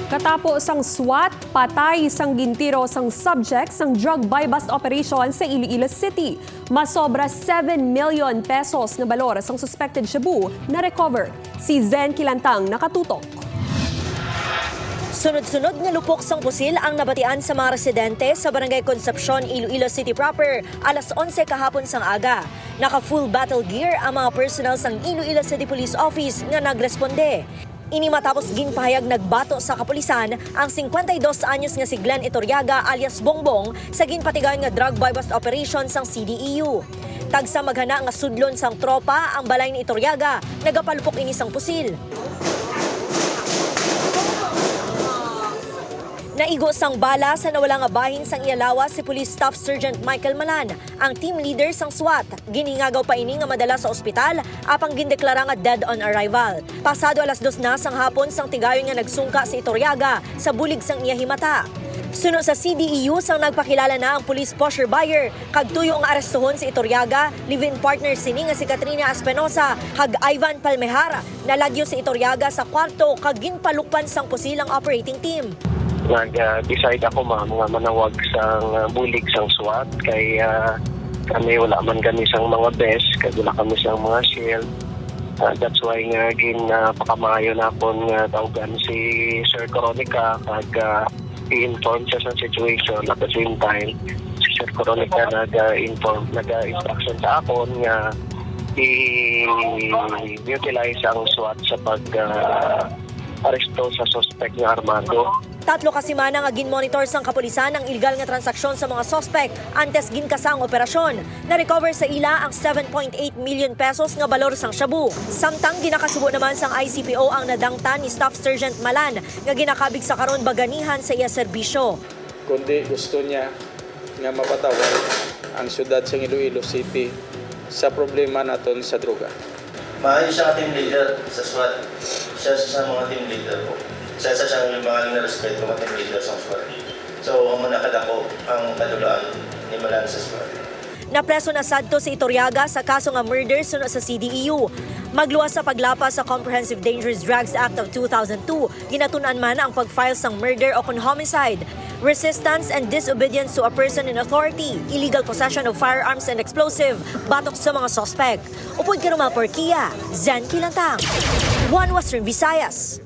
Katapos ang SWAT, patay sang gintiro sang subject sang drug buy-bust operation sa Iloilo City. Masobra 7 million pesos na balor sang suspected shabu na recover. Si Zen Kilantang nakatutok. Sunod-sunod nga lupok sang pusil ang nabatian sa mga residente sa Barangay Concepcion, Iloilo City proper, alas 11 kahapon sang aga. Naka-full battle gear ang mga personnel sang Iloilo City Police Office nga nagresponde. Ini matapos ginpahayag nagbato sa kapulisan ang 52 anyos nga si Glenn Iturriaga alias Bongbong sa ginpatigayon nga drug buy-bust operation sang CDEU. Tagsa maghana nga sudlon sang tropa ang balay ni Iturriaga, nagapalpok ini sang pusil. Naigo sang bala sa nawala nga bahin sang Ialawa si Police Staff Sergeant Michael Malan, ang team leader sang SWAT. Giningagaw pa ini nga madala sa ospital apang gindeklara nga dead on arrival. Pasado alas 2 na sang hapon sang tigayon nga nagsungka si Iturriaga sa bulig sang iya himata. Suno sa CDEU sang nagpakilala na ang police pusher buyer, kag tuyo nga arestuhon si Iturriaga, live-in partner sini nga si Katrina Espinosa, kag Ivan Palmehara. Nalagyo si Iturriaga sa kwarto kag ginpalukpan sang pusilang operating team. Nag-decide ako nga manawag sa bulig sang SWAT kay kami wala man kami sang mga best kay wala kami sang mga shield. That's why nga pakamayo na akong tawagan si Sir Coronica kag i-inform siya sa situation. At the same time si Sir Coronica nag-instruction sa akon nga i-utilize ang SWAT sa aresto sa suspect nga armado. Tatlo ka semana nga ginmonitor sang kapulisan ang illegal nga transaksyon sa mga suspect antes ginkasang operasyon. Na-recover sa ila ang 7.8 million pesos nga balor sang shabu. Samtang ginakasubo naman sang ICPO ang nadangtan ni Staff Sergeant Malan nga ginakabig sa karon baganihan sa iya serbisyo. Kundi gusto niya nga mapatawag ang syudad sa Iloilo City sa problema naton sa droga. Maayos siya team leader sa SWAT. Siya sa mga team leader ko. Siya yung mga na-respeto mga team leader sa SWAT. So, ang manakadako ang kadulaan ni Malan sa SWAT. Napreso na sadto si Iturriaga sa kaso nga murder suno sa CDEU. Magluwas sa paglapas sa Comprehensive Dangerous Drugs Act of 2002, ginatunan man ang pag-file sang murder o homicide, resistance and disobedience to a person in authority, illegal possession of firearms and explosive, batok sa mga suspect. Upod ka Porkia, Zen Kilantang, One Western Visayas.